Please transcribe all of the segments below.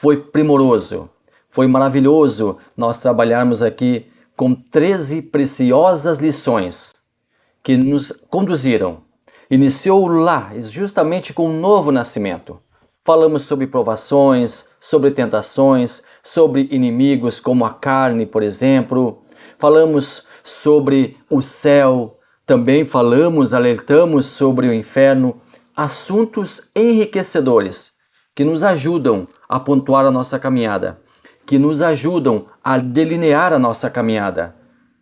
Foi primoroso, foi maravilhoso nós trabalharmos aqui com 13 preciosas lições que nos conduziram. Iniciou lá, justamente com um novo nascimento. Falamos sobre provações, sobre tentações, sobre inimigos como a carne, por exemplo. Falamos sobre o céu, também alertamos sobre o inferno. Assuntos enriquecedores que nos ajudam a pontuar a nossa caminhada, que nos ajudam a delinear a nossa caminhada.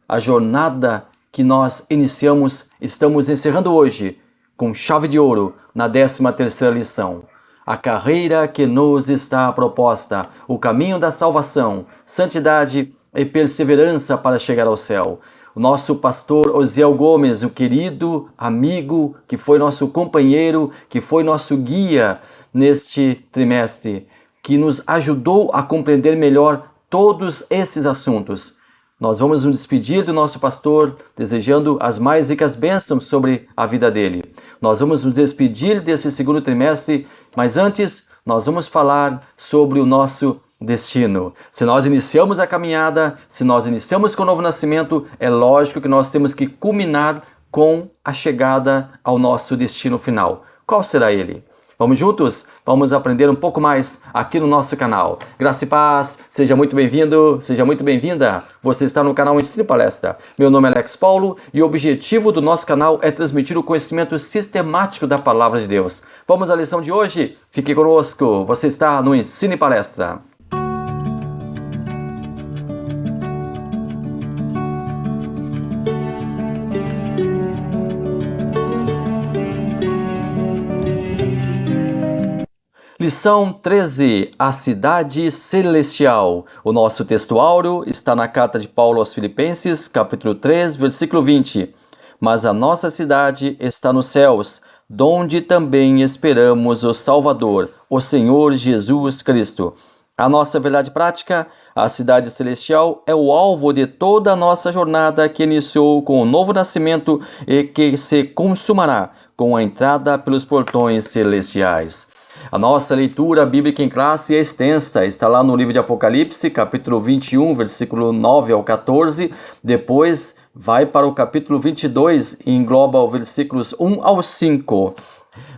A jornada que nós estamos encerrando hoje com chave de ouro na 13ª lição. A carreira que nos está proposta, o caminho da salvação, santidade e perseverança para chegar ao céu. O nosso pastor Osiel Gomes, o querido amigo, que foi nosso companheiro, que foi nosso guia neste trimestre, que nos ajudou a compreender melhor todos esses assuntos. Nós vamos nos despedir do nosso pastor, desejando as mais ricas bênçãos sobre a vida dele. Nós vamos nos despedir desse segundo trimestre, mas antes nós vamos falar sobre o nosso destino. Se nós iniciamos a caminhada, se nós iniciamos com o novo nascimento, é lógico que nós temos que culminar com a chegada ao nosso destino final. Qual será ele? Vamos juntos? Vamos aprender um pouco mais aqui no nosso canal. Graça e paz, seja muito bem-vindo, seja muito bem-vinda. Você está no canal Ensino e Palestra. Meu nome é Alex Paulo e o objetivo do nosso canal é transmitir o conhecimento sistemático da Palavra de Deus. Vamos à lição de hoje? Fique conosco, você está no Ensino e Palestra. Lição 13, a cidade celestial. O nosso texto áureo está na carta de Paulo aos Filipenses, capítulo 3, versículo 20. Mas a nossa cidade está nos céus, donde também esperamos o Salvador, o Senhor Jesus Cristo. A nossa verdade prática, a cidade celestial, é o alvo de toda a nossa jornada que iniciou com o novo nascimento e que se consumará com a entrada pelos portões celestiais. A nossa leitura bíblica em classe é extensa, está lá no livro de Apocalipse, capítulo 21, versículo 9 ao 14, depois vai para o capítulo 22 e engloba os versículos 1 ao 5.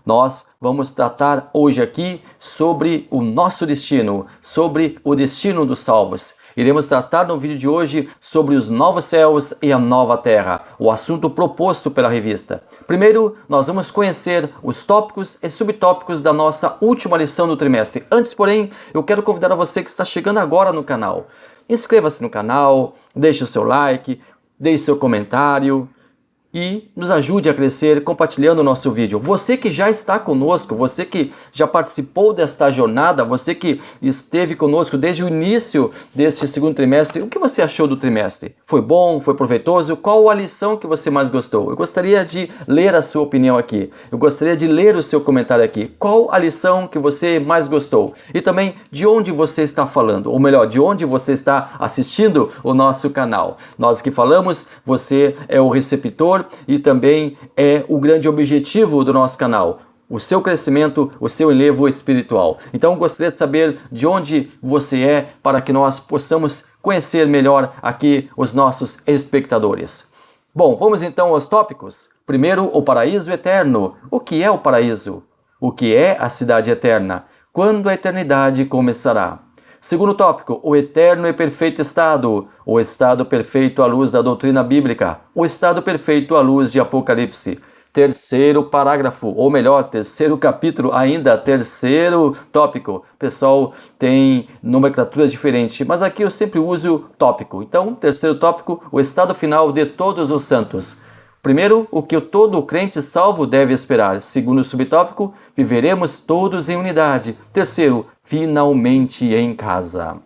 Nós vamos tratar hoje aqui sobre o nosso destino, sobre o destino dos salvos. Iremos tratar no vídeo de hoje sobre os novos céus e a nova terra, o assunto proposto pela revista. Primeiro, nós vamos conhecer os tópicos e subtópicos da nossa última lição do trimestre. Antes, porém, eu quero convidar a você que está chegando agora no canal. Inscreva-se no canal, deixe o seu like, deixe seu comentário e nos ajude a crescer compartilhando o nosso vídeo. Você que já está conosco, você que já participou desta jornada, você que esteve conosco desde o início deste segundo trimestre, o que você achou do trimestre? Foi bom? Foi proveitoso? Qual a lição que você mais gostou? Eu gostaria de ler a sua opinião aqui. Eu gostaria de ler o seu comentário aqui. Qual a lição que você mais gostou? E também de onde você está falando, ou melhor, de onde você está assistindo o nosso canal. Nós que falamos, você é o receptor e também é o grande objetivo do nosso canal, o seu crescimento, o seu enlevo espiritual. Então gostaria de saber de onde você é para que nós possamos conhecer melhor aqui os nossos espectadores. Bom, vamos então aos tópicos. Primeiro, o paraíso eterno. O que é o paraíso? O que é a cidade eterna? Quando a eternidade começará? Segundo tópico, o eterno e perfeito estado, o estado perfeito à luz da doutrina bíblica, o estado perfeito à luz de Apocalipse. Terceiro parágrafo, ou melhor, terceiro capítulo ainda, terceiro tópico. Pessoal, tem nomenclaturas diferentes, mas aqui eu sempre uso tópico. Então, terceiro tópico, o estado final de todos os santos. Primeiro, o que todo crente salvo deve esperar. Segundo subtópico, viveremos todos em unidade. Terceiro, finalmente em casa.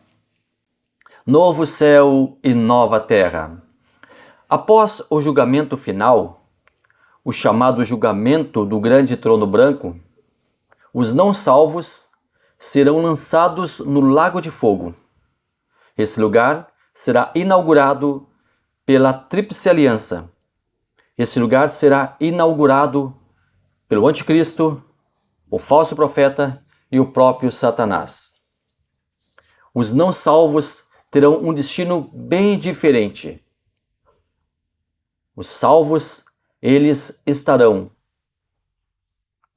Novo céu e nova terra. Após o julgamento final, o chamado julgamento do grande trono branco, os não salvos serão lançados no lago de fogo. Esse lugar será inaugurado pela Tríplice Aliança. Esse lugar será inaugurado pelo Anticristo, o falso profeta e o próprio Satanás. Os não salvos terão um destino bem diferente. Os salvos, eles estarão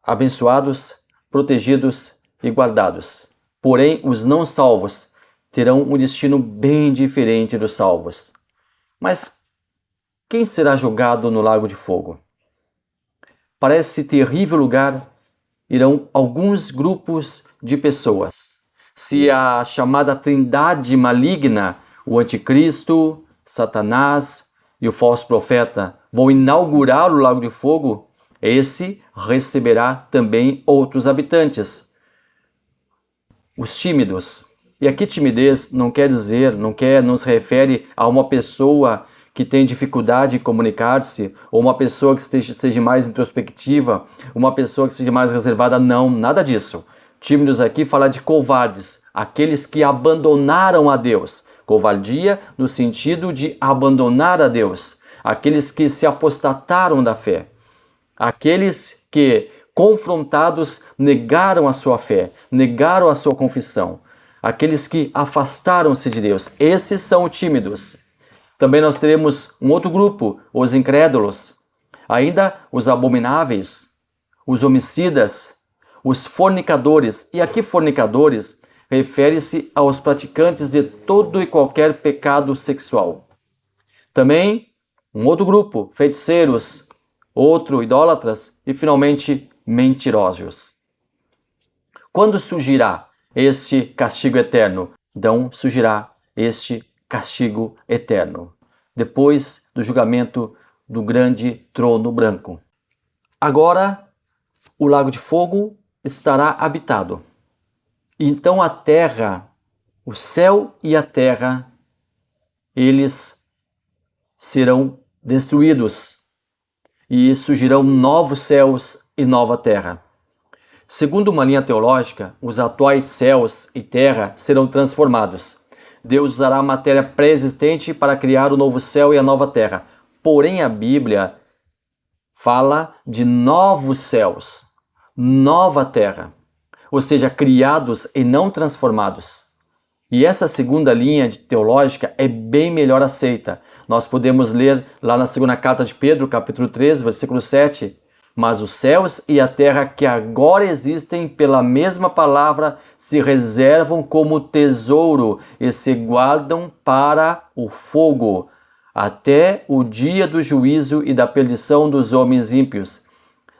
abençoados, protegidos e guardados. Porém, os não salvos terão um destino bem diferente dos salvos. Mas quem será jogado no lago de fogo? Para esse terrível lugar irão alguns grupos de pessoas. Se a chamada trindade maligna, o anticristo, Satanás e o falso profeta, vão inaugurar o lago de fogo, esse receberá também outros habitantes, os tímidos. E aqui timidez não se refere a uma pessoa que tem dificuldade em comunicar-se, ou uma pessoa que seja mais introspectiva, uma pessoa que seja mais reservada, não, nada disso. Tímidos aqui fala de covardes, aqueles que abandonaram a Deus. Covardia no sentido de abandonar a Deus, aqueles que se apostataram da fé, aqueles que, confrontados, negaram a sua fé, negaram a sua confissão, aqueles que afastaram-se de Deus. Esses são tímidos. Também nós teremos um outro grupo, os incrédulos, ainda os abomináveis, os homicidas, os fornicadores. E aqui fornicadores refere-se aos praticantes de todo e qualquer pecado sexual. Também um outro grupo, feiticeiros, outro idólatras e finalmente mentirosos. Quando surgirá este castigo eterno? Então surgirá este castigo eterno, depois do julgamento do grande trono branco. Agora, o lago de fogo estará habitado. Então a terra, o céu e a terra, eles serão destruídos e surgirão novos céus e nova terra. Segundo uma linha teológica, os atuais céus e terra serão transformados. Deus usará a matéria pré-existente para criar o novo céu e a nova terra. Porém, a Bíblia fala de novos céus, nova terra, ou seja, criados e não transformados. E essa segunda linha teológica é bem melhor aceita. Nós podemos ler lá na segunda carta de Pedro, capítulo 3, versículo 7. Mas os céus e a terra que agora existem pela mesma palavra se reservam como tesouro e se guardam para o fogo, até o dia do juízo e da perdição dos homens ímpios.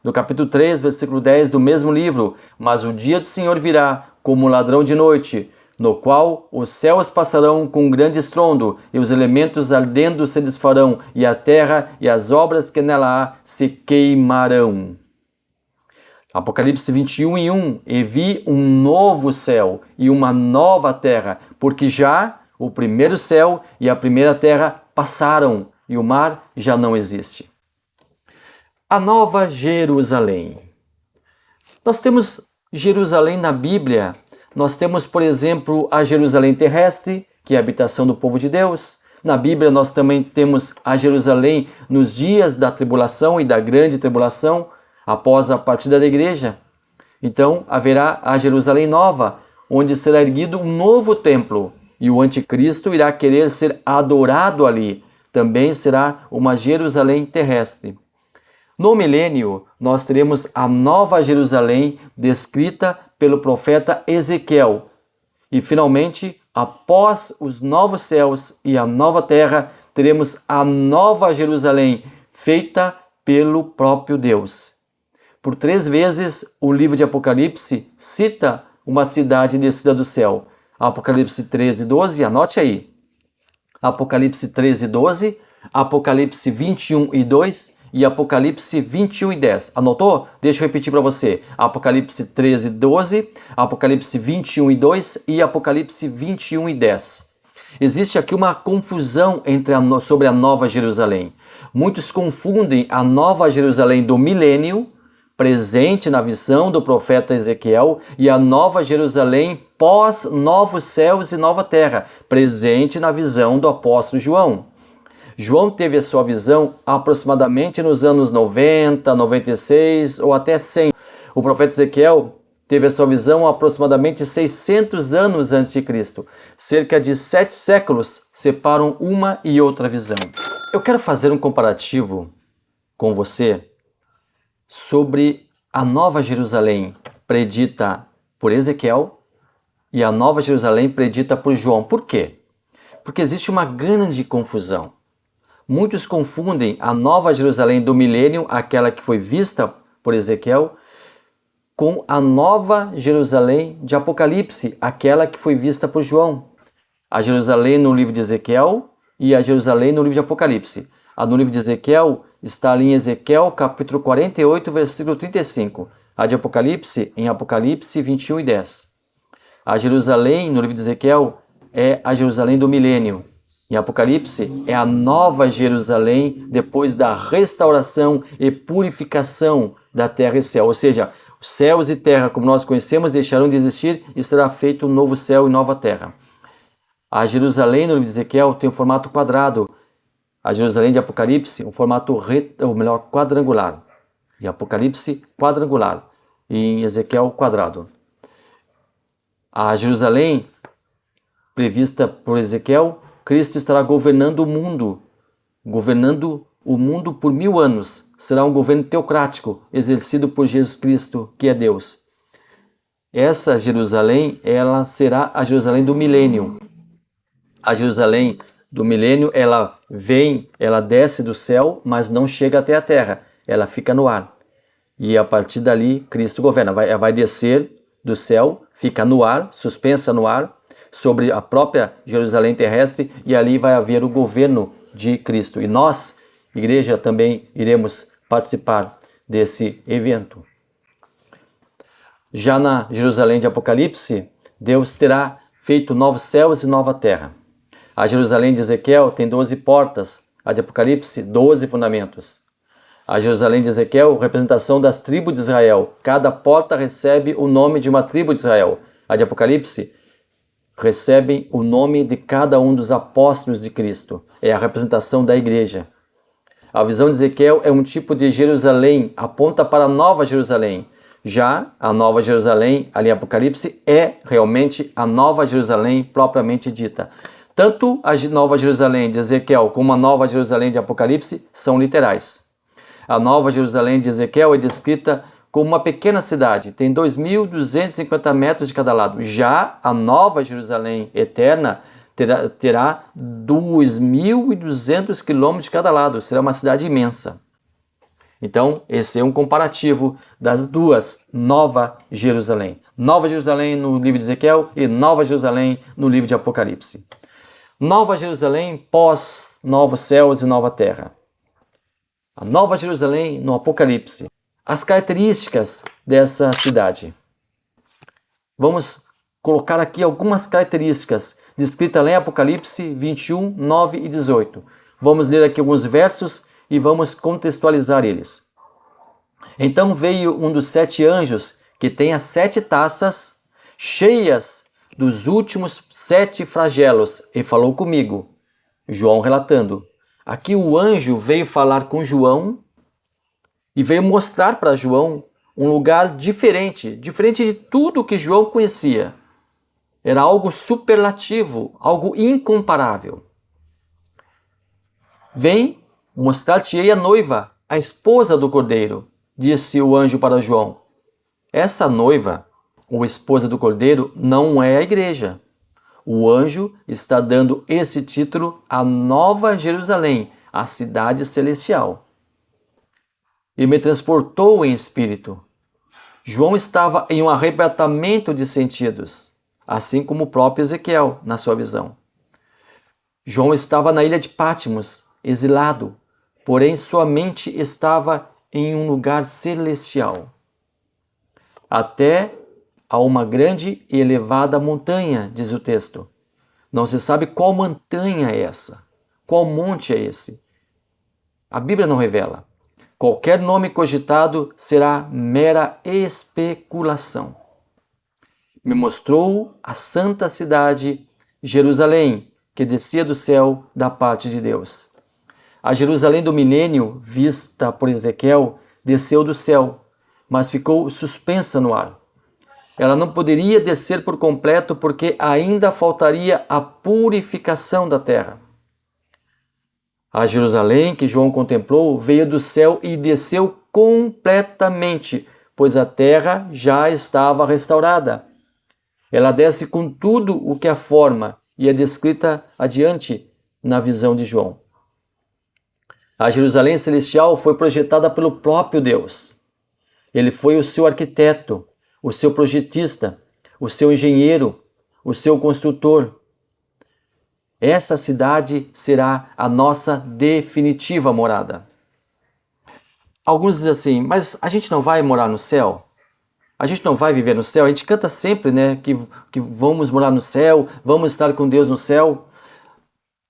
No capítulo 3, versículo 10 do mesmo livro, mas o dia do Senhor virá como ladrão de noite, no qual os céus passarão com um grande estrondo, e os elementos ardendo se desfarão, e a terra e as obras que nela há se queimarão. Apocalipse 21:1, e vi um novo céu e uma nova terra, porque já o primeiro céu e a primeira terra passaram, e o mar já não existe. A Nova Jerusalém. Nós temos Jerusalém na Bíblia. Nós temos, por exemplo, a Jerusalém terrestre, que é a habitação do povo de Deus. Na Bíblia nós também temos a Jerusalém nos dias da tribulação e da grande tribulação, após a partida da igreja. Então haverá a Jerusalém nova, onde será erguido um novo templo, e o anticristo irá querer ser adorado ali. Também será uma Jerusalém terrestre. No milênio, nós teremos a Nova Jerusalém descrita pelo profeta Ezequiel. E, finalmente, após os novos céus e a nova terra, teremos a Nova Jerusalém, feita pelo próprio Deus. Por 3 vezes, o livro de Apocalipse cita uma cidade descida do céu. Apocalipse 13:12, anote aí. Apocalipse 13:12, Apocalipse 21:2 e Apocalipse 21:10. Anotou? Deixa eu repetir para você. Apocalipse 13:12, Apocalipse 21:2 e Apocalipse 21:10. Existe aqui uma confusão sobre a Nova Jerusalém. Muitos confundem a Nova Jerusalém do milênio, presente na visão do profeta Ezequiel, e a Nova Jerusalém pós novos céus e nova terra, presente na visão do apóstolo João. João teve a sua visão aproximadamente nos anos 90, 96 ou até 100. O profeta Ezequiel teve a sua visão aproximadamente 600 anos antes de Cristo. Cerca de 7 séculos separam uma e outra visão. Eu quero fazer um comparativo com você sobre a Nova Jerusalém predita por Ezequiel e a Nova Jerusalém predita por João. Por quê? Porque existe uma grande confusão. Muitos confundem a Nova Jerusalém do milênio, aquela que foi vista por Ezequiel, com a Nova Jerusalém de Apocalipse, aquela que foi vista por João. A Jerusalém no livro de Ezequiel e a Jerusalém no livro de Apocalipse. A no livro de Ezequiel está ali em Ezequiel capítulo 48, versículo 35. A de Apocalipse em Apocalipse 21 e 10. A Jerusalém no livro de Ezequiel é a Jerusalém do milênio. Em Apocalipse é a Nova Jerusalém depois da restauração e purificação da terra e céu. Ou seja, os céus e terra, como nós conhecemos, deixarão de existir e será feito um novo céu e nova terra. A Jerusalém, no livro de Ezequiel, tem um formato quadrado. A Jerusalém de Apocalipse, um formato quadrangular. De Apocalipse, quadrangular. E em Ezequiel, quadrado. A Jerusalém, prevista por Ezequiel, Cristo estará governando o mundo por 1000 anos. Será um governo teocrático, exercido por Jesus Cristo, que é Deus. Essa Jerusalém, ela será a Jerusalém do milênio. A Jerusalém do milênio, ela desce do céu, mas não chega até a terra. Ela fica no ar. E a partir dali, Cristo governa. Vai descer do céu, fica no ar, suspensa no ar, sobre a própria Jerusalém terrestre, e ali vai haver o governo de Cristo. E nós, igreja, também iremos participar desse evento. Já na Jerusalém de Apocalipse, Deus terá feito novos céus e nova terra. A Jerusalém de Ezequiel tem 12 portas, a de Apocalipse, 12 fundamentos. A Jerusalém de Ezequiel, representação das tribos de Israel. Cada porta recebe o nome de uma tribo de Israel. A de Apocalipse recebem o nome de cada um dos apóstolos de Cristo. É a representação da igreja. A visão de Ezequiel é um tipo de Jerusalém, aponta para a Nova Jerusalém. Já a Nova Jerusalém, ali em Apocalipse, é realmente a Nova Jerusalém propriamente dita. Tanto a Nova Jerusalém de Ezequiel como a Nova Jerusalém de Apocalipse são literais. A Nova Jerusalém de Ezequiel é descrita como uma pequena cidade, tem 2.250 metros de cada lado. Já a Nova Jerusalém eterna terá 2.200 quilômetros de cada lado, será uma cidade imensa. Então, esse é um comparativo das duas Nova Jerusalém. Nova Jerusalém no livro de Ezequiel e Nova Jerusalém no livro de Apocalipse. Nova Jerusalém pós novos céus e nova terra. A Nova Jerusalém no Apocalipse. As características dessa cidade. Vamos colocar aqui algumas características descritas lá em Apocalipse 21, 9 e 18. Vamos ler aqui alguns versos e vamos contextualizar eles. Então veio um dos 7 anjos que tem as 7 taças cheias dos últimos 7 flagelos e falou comigo. João relatando. Aqui o anjo veio falar com João e veio mostrar para João um lugar diferente de tudo que João conhecia. Era algo superlativo, algo incomparável. Vem mostrar-te-ei a noiva, a esposa do Cordeiro, disse o anjo para João. Essa noiva, ou esposa do Cordeiro, não é a igreja. O anjo está dando esse título à Nova Jerusalém, a cidade celestial. E me transportou em espírito. João estava em um arrebatamento de sentidos, assim como o próprio Ezequiel, na sua visão. João estava na ilha de Patmos, exilado, porém sua mente estava em um lugar celestial. Até a uma grande e elevada montanha, diz o texto. Não se sabe qual montanha é essa, qual monte é esse. A Bíblia não revela. Qualquer nome cogitado será mera especulação. Me mostrou a santa cidade, Jerusalém, que descia do céu da parte de Deus. A Jerusalém do milênio, vista por Ezequiel, desceu do céu, mas ficou suspensa no ar. Ela não poderia descer por completo porque ainda faltaria a purificação da terra. A Jerusalém que João contemplou veio do céu e desceu completamente, pois a terra já estava restaurada. Ela desce com tudo o que a forma e é descrita adiante na visão de João. A Jerusalém celestial foi projetada pelo próprio Deus. Ele foi o seu arquiteto, o seu projetista, o seu engenheiro, o seu construtor. Essa cidade será a nossa definitiva morada. Alguns dizem assim, mas a gente não vai morar no céu? A gente não vai viver no céu? A gente canta sempre, né, que vamos morar no céu, vamos estar com Deus no céu.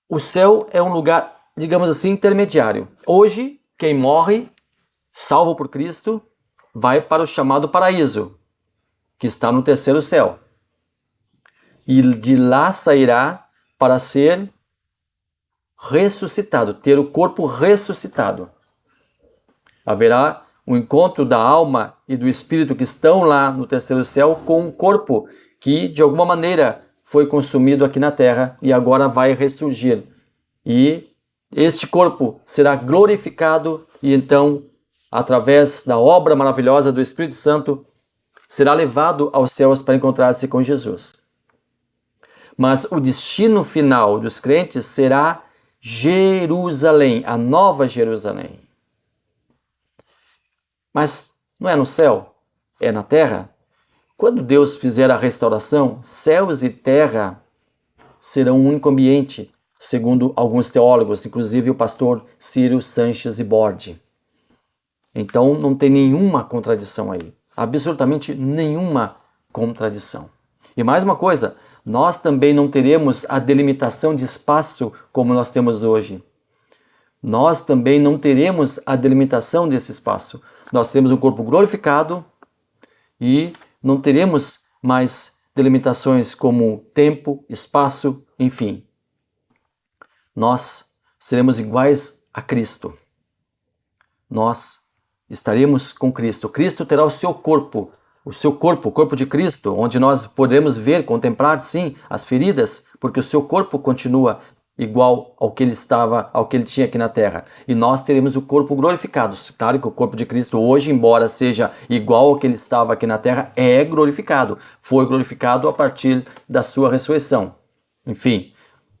O céu é um lugar, digamos assim, intermediário. Hoje, quem morre, salvo por Cristo, vai para o chamado paraíso, que está no terceiro céu. E de lá sairá para ser ressuscitado, ter o corpo ressuscitado. Haverá um encontro da alma e do espírito que estão lá no terceiro céu com um corpo que de alguma maneira foi consumido aqui na terra e agora vai ressurgir. E este corpo será glorificado e então, através da obra maravilhosa do Espírito Santo, será levado aos céus para encontrar-se com Jesus. Mas o destino final dos crentes será Jerusalém, a nova Jerusalém. Mas não é no céu, é na terra. Quando Deus fizer a restauração, céus e terra serão um único ambiente, segundo alguns teólogos, inclusive o pastor Ciro Sanches Ibordi. Então não tem nenhuma contradição aí, absolutamente nenhuma contradição. E mais uma coisa, nós também não teremos a delimitação de espaço como nós temos hoje. Nós também não teremos a delimitação desse espaço. Nós teremos um corpo glorificado e não teremos mais delimitações como tempo, espaço, enfim. Nós seremos iguais a Cristo. Nós estaremos com Cristo. Cristo terá o seu corpo, o corpo de Cristo, onde nós podemos ver, contemplar, sim, as feridas, porque o seu corpo continua igual ao que ele estava, ao que ele tinha aqui na terra. E nós teremos o corpo glorificado. Claro que o corpo de Cristo hoje, embora seja igual ao que ele estava aqui na terra, é glorificado. Foi glorificado a partir da sua ressurreição. Enfim,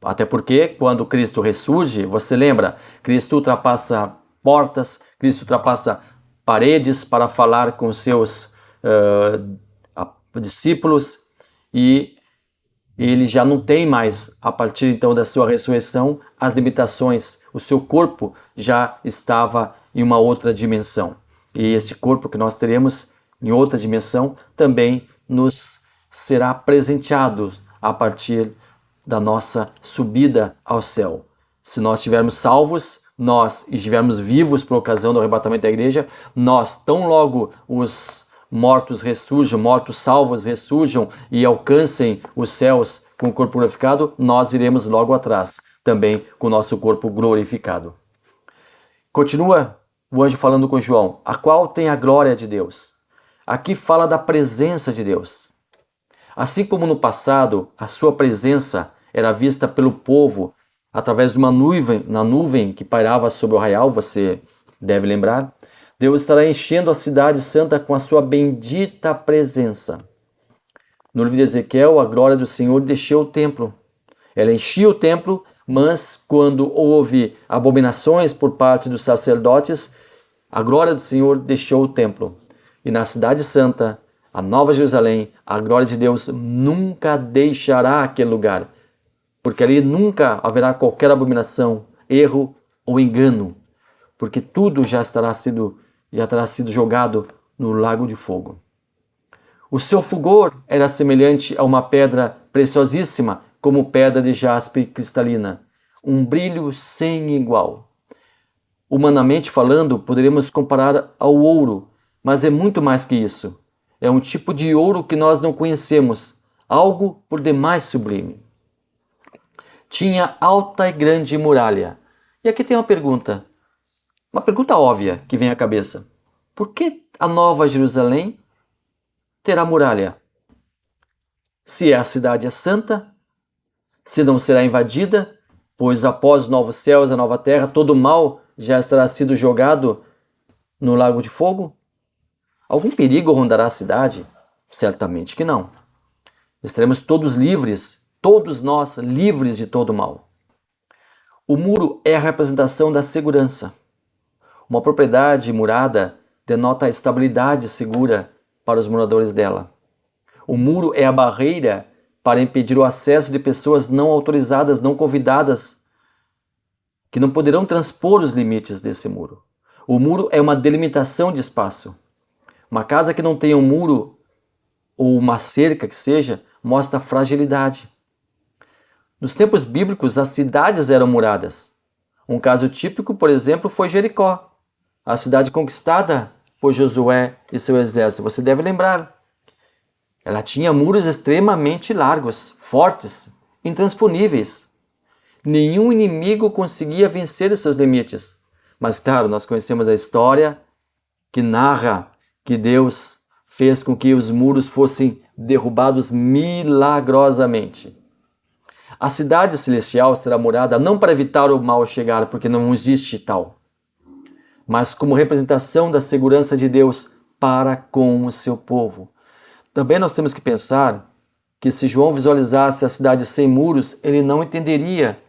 até porque quando Cristo ressurge, você lembra, Cristo ultrapassa portas, Cristo ultrapassa paredes para falar com seus discípulos e ele já não tem mais, a partir então da sua ressurreição, as limitações. O seu corpo já estava em uma outra dimensão. E este corpo que nós teremos em outra dimensão também nos será presenteado a partir da nossa subida ao céu. Se nós estivermos salvos, nós estivermos vivos por ocasião do arrebatamento da igreja, nós, tão logo os mortos ressurjam, mortos salvos ressurjam e alcancem os céus com o corpo glorificado, nós iremos logo atrás, também com o nosso corpo glorificado. Continua o anjo falando com João, a qual tem a glória de Deus. Aqui fala da presença de Deus. Assim como no passado, a sua presença era vista pelo povo através de uma nuvem, na nuvem que pairava sobre o arraial, você deve lembrar, Deus estará enchendo a cidade santa com a sua bendita presença. No livro de Ezequiel, a glória do Senhor deixou o templo. Ela enchia o templo, mas quando houve abominações por parte dos sacerdotes, a glória do Senhor deixou o templo. E na cidade santa, a Nova Jerusalém, a glória de Deus nunca deixará aquele lugar, porque ali nunca haverá qualquer abominação, erro ou engano, porque tudo já terá sido jogado no lago de fogo. O seu fulgor era semelhante a uma pedra preciosíssima, como pedra de jaspe cristalina, um brilho sem igual. Humanamente falando, poderíamos comparar ao ouro, mas é muito mais que isso. É um tipo de ouro que nós não conhecemos, algo por demais sublime. Tinha alta e grande muralha. E aqui tem uma pergunta óbvia que vem à cabeça. Por que a Nova Jerusalém terá muralha? se a cidade é santa, se não será invadida, pois após os novos céus e a nova terra, todo o mal já estará sido jogado no lago de fogo? Algum perigo rondará a cidade? Certamente que não. Estaremos todos livres, todos nós livres de todo mal. O muro é a representação da segurança. Uma propriedade murada denota a estabilidade segura para os moradores dela. O muro é a barreira para impedir o acesso de pessoas não autorizadas, não convidadas, que não poderão transpor os limites desse muro. O muro é uma delimitação de espaço. Uma casa que não tenha um muro ou uma cerca que seja, mostra fragilidade. Nos tempos bíblicos, as cidades eram muradas. Um caso típico, por exemplo, foi Jericó, a cidade conquistada por Josué e seu exército. Você deve lembrar. Ela tinha muros extremamente largos, fortes, intransponíveis. Nenhum inimigo conseguia vencer os seus limites. Mas, claro, nós conhecemos a história que narra que Deus fez com que os muros fossem derrubados milagrosamente. A cidade celestial será murada não para evitar o mal chegar, porque não existe tal, mas como representação da segurança de Deus para com o seu povo. Também nós temos que pensar que se João visualizasse a cidade sem muros, ele não entenderia.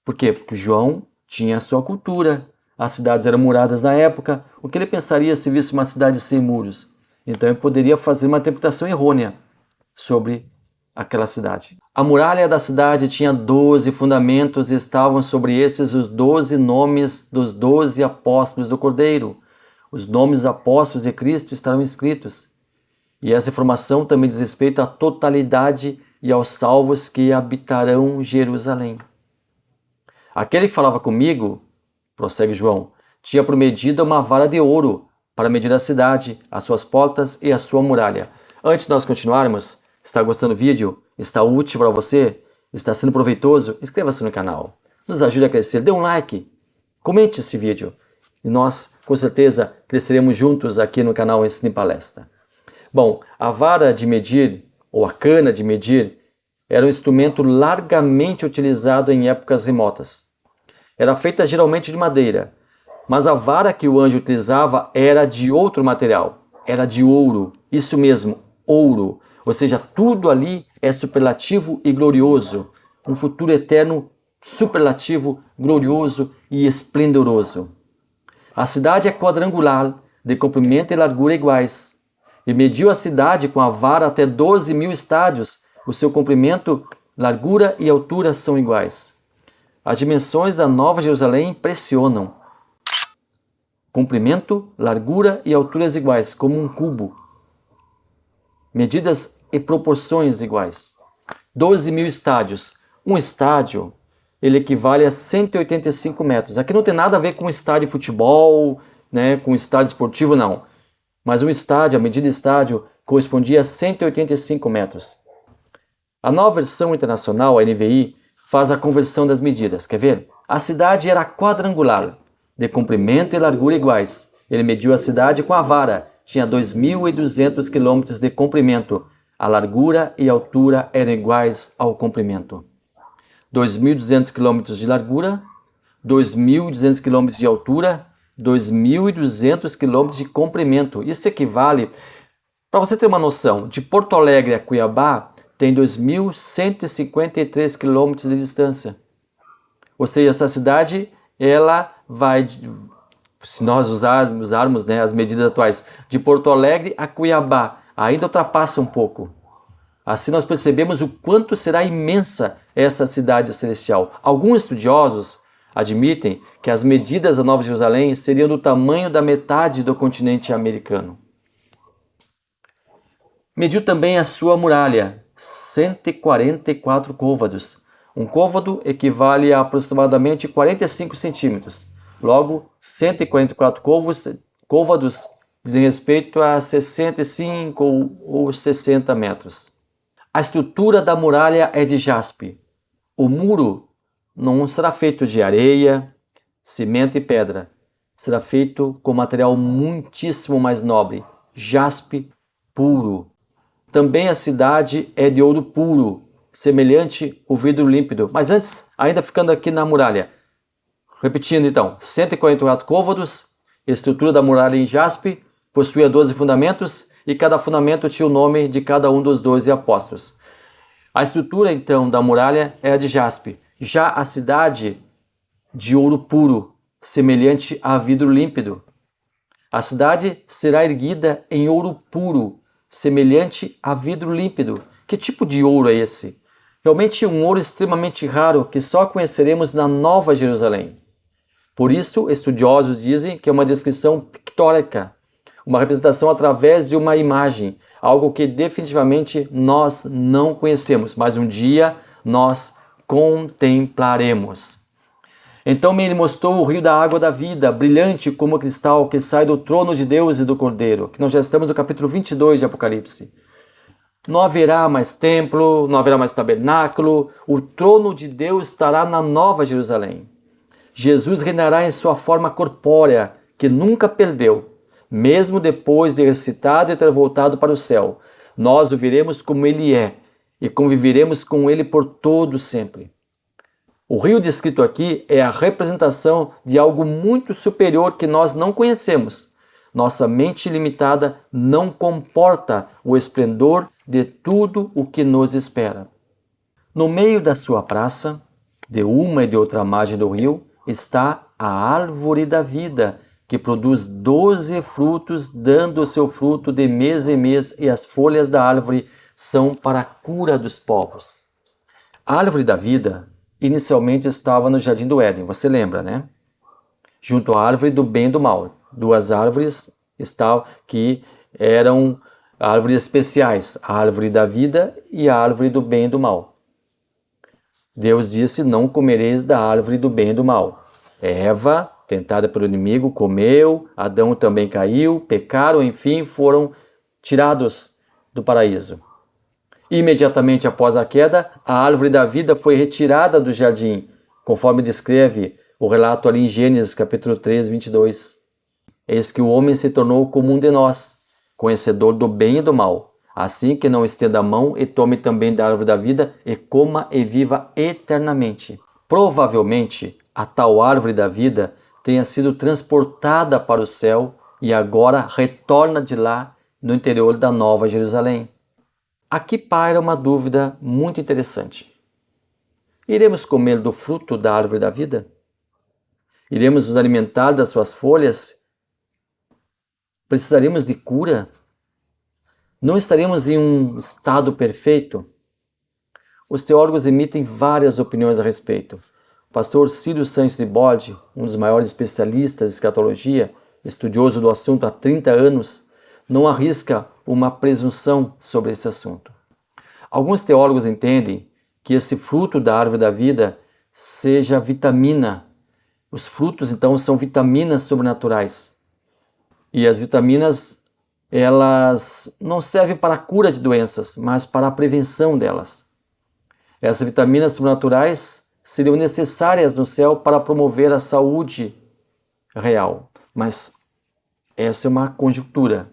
Por quê? Porque João tinha a sua cultura, as cidades eram muradas na época. O que ele pensaria se visse uma cidade sem muros? Então ele poderia fazer uma interpretação errônea sobre aquela cidade. A muralha da cidade tinha 12 fundamentos e estavam sobre esses os 12 nomes dos 12 apóstolos do Cordeiro. Os nomes dos apóstolos de Cristo estarão escritos. E essa informação também diz respeito à totalidade e aos salvos que habitarão Jerusalém. Aquele que falava comigo, prossegue João, tinha por medida uma vara de ouro para medir a cidade, as suas portas e a sua muralha. Antes de nós continuarmos, está gostando do vídeo? Está útil para você? Está sendo proveitoso? Inscreva-se no canal. Nos ajude a crescer. Dê um like. Comente esse vídeo. E nós, com certeza, cresceremos juntos aqui no canal Ensino e Palestra. Bom, a vara de medir, ou a cana de medir, era um instrumento largamente utilizado em épocas remotas. Era feita geralmente de madeira, mas a vara que o anjo utilizava era de outro material. Era de ouro. Isso mesmo, ouro. Ou seja, tudo ali é superlativo e glorioso. Um futuro eterno superlativo, glorioso e esplendoroso. A cidade é quadrangular, de comprimento e largura iguais. E mediu a cidade com a vara até 12.000 estádios. O seu comprimento, largura e altura são iguais. As dimensões da Nova Jerusalém impressionam. Comprimento, largura e alturas iguais, como um cubo. Medidas e proporções iguais. 12.000 estádios. Um estádio, ele equivale a 185 metros. Aqui não tem nada a ver com estádio de futebol, né, com estádio esportivo, não. Mas um estádio, a medida de estádio, correspondia a 185 metros. A nova versão internacional, a NVI, faz a conversão das medidas. Quer ver? A cidade era quadrangular, de comprimento e largura iguais. Ele mediu a cidade com a vara. Tinha 2.200 quilômetros de comprimento. A largura e a altura eram iguais ao comprimento. 2.200 quilômetros de largura, 2.200 quilômetros de altura, 2.200 quilômetros de comprimento. Isso equivale, para você ter uma noção, de Porto Alegre a Cuiabá tem 2.153 quilômetros de distância. Ou seja, essa cidade, ela vai, se nós usarmos, né, as medidas atuais, de Porto Alegre a Cuiabá, ainda ultrapassa um pouco. Assim nós percebemos o quanto será imensa essa cidade celestial. Alguns estudiosos admitem que as medidas da Nova Jerusalém seriam do tamanho da metade do continente americano. Mediu também a sua muralha, 144 côvados. Um côvado equivale a aproximadamente 45 centímetros. Logo, 144 côvados dizem respeito a 65 ou 60 metros. A estrutura da muralha é de jaspe. O muro não será feito de areia, cimento e pedra. Será feito com material muitíssimo mais nobre, jaspe puro. também a cidade é de ouro puro, semelhante ao vidro límpido. Mas antes, ainda ficando aqui na muralha, repetindo então, 144 côvados, estrutura da muralha em jaspe, possuía 12 fundamentos e cada fundamento tinha o nome de cada um dos 12 apóstolos. A estrutura então da muralha era de jaspe, já a cidade de ouro puro, semelhante a vidro límpido. A cidade será erguida em ouro puro, semelhante a vidro límpido. Que tipo de ouro é esse? Realmente um ouro extremamente raro que só conheceremos na Nova Jerusalém. Por isso, estudiosos dizem que é uma descrição pictórica, uma representação através de uma imagem, algo que definitivamente nós não conhecemos, mas um dia nós contemplaremos. Então ele mostrou o rio da água da vida, brilhante como cristal, que sai do trono de Deus e do Cordeiro, que nós já estamos no capítulo 22 de Apocalipse. Não haverá mais templo, não haverá mais tabernáculo, o trono de Deus estará na Nova Jerusalém. Jesus reinará em sua forma corpórea, que nunca perdeu, mesmo depois de ressuscitado e ter voltado para o céu. Nós o veremos como ele é e conviveremos com ele por todo sempre. O rio descrito aqui é a representação de algo muito superior que nós não conhecemos. Nossa mente limitada não comporta o esplendor de tudo o que nos espera. No meio da sua praça, de uma e de outra margem do rio, está a árvore da vida, que produz 12 frutos, dando o seu fruto de mês em mês, e as folhas da árvore são para a cura dos povos. A árvore da vida inicialmente estava no Jardim do Éden, você lembra, né? Junto à árvore do bem e do mal. Duas árvores que eram árvores especiais, a árvore da vida e a árvore do bem e do mal. Deus disse, não comereis da árvore do bem e do mal. Eva, tentada pelo inimigo, comeu, Adão também caiu, pecaram, enfim, foram tirados do paraíso. Imediatamente após a queda, a árvore da vida foi retirada do jardim, conforme descreve o relato ali em Gênesis capítulo 3, 22. Eis que o homem se tornou como um de nós, conhecedor do bem e do mal. Assim que não estenda a mão e tome também da árvore da vida e coma e viva eternamente. Provavelmente, a tal árvore da vida tenha sido transportada para o céu e agora retorna de lá no interior da Nova Jerusalém. Aqui paira uma dúvida muito interessante. Iremos comer do fruto da árvore da vida? Iremos nos alimentar das suas folhas? Precisaremos de cura? Não estaremos em um estado perfeito? Os teólogos emitem várias opiniões a respeito. O pastor Círio Sanches de Bode, um dos maiores especialistas em escatologia, estudioso do assunto há 30 anos, não arrisca uma presunção sobre esse assunto. Alguns teólogos entendem que esse fruto da árvore da vida seja vitamina. Os frutos, então, são vitaminas sobrenaturais. E as vitaminas, elas não servem para a cura de doenças, mas para a prevenção delas. Essas vitaminas sobrenaturais seriam necessárias no céu para promover a saúde real. Mas essa é uma conjectura.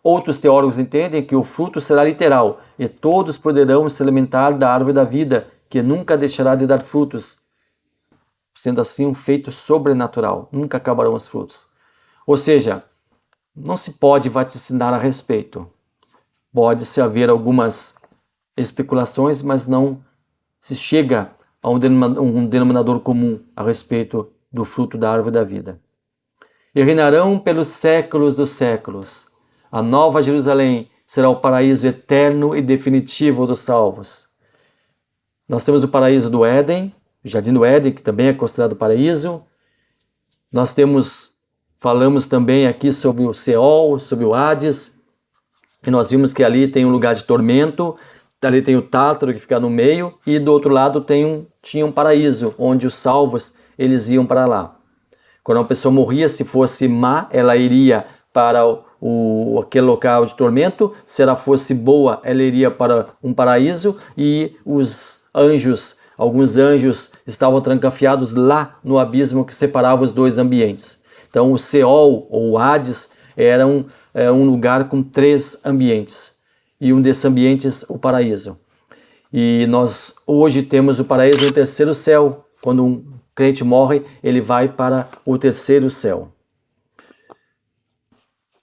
Outros teólogos entendem que o fruto será literal e todos poderão se alimentar da árvore da vida, que nunca deixará de dar frutos, sendo assim um feito sobrenatural. Nunca acabarão os frutos. Ou seja, não se pode vaticinar a respeito. Pode-se haver algumas especulações, mas não se chega a um denominador comum a respeito do fruto da árvore da vida. E reinarão pelos séculos dos séculos. A Nova Jerusalém será o paraíso eterno e definitivo dos salvos. Nós temos o paraíso do Éden, o Jardim do Éden, que também é considerado paraíso. Nós falamos também aqui sobre o Seol, sobre o Hades, e nós vimos que ali tem um lugar de tormento, ali tem o Tártaro que fica no meio, e do outro lado tinha um paraíso, onde os salvos eles iam para lá. Quando uma pessoa morria, se fosse má, ela iria para aquele local de tormento. Se ela fosse boa, ela iria para um paraíso, e os anjos, alguns anjos estavam trancafiados lá no abismo que separava os dois ambientes. Então o Seol ou o Hades era um lugar com 3 ambientes. e um desses ambientes, o paraíso. E nós hoje temos o paraíso no terceiro céu. Quando um crente morre, ele vai para o terceiro céu.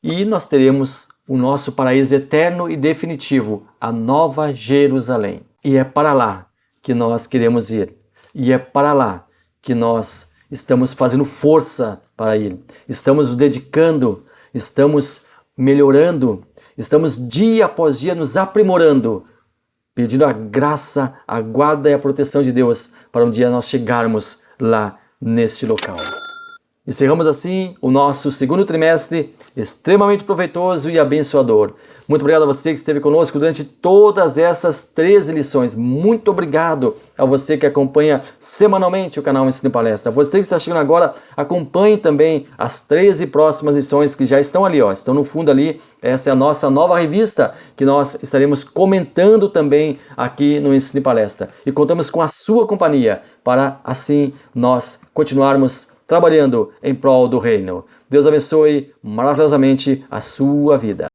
E nós teremos o nosso paraíso eterno e definitivo, a Nova Jerusalém. E é para lá que nós queremos ir. E é para lá que nós estamos fazendo força para ir. Estamos nos dedicando, estamos melhorando, estamos dia após dia nos aprimorando, pedindo a graça, a guarda e a proteção de Deus para um dia nós chegarmos lá neste local. Encerramos assim o nosso segundo trimestre, extremamente proveitoso e abençoador. Muito obrigado a você que esteve conosco durante todas essas 13 lições. Muito obrigado a você que acompanha semanalmente o canal Ensino e Palestra. Você que está chegando agora, acompanhe também as 13 próximas lições que já estão ali, estão no fundo ali. Essa é a nossa nova revista que nós estaremos comentando também aqui no Ensino e Palestra. E contamos com a sua companhia para assim nós continuarmos trabalhando em prol do reino. Deus abençoe maravilhosamente a sua vida.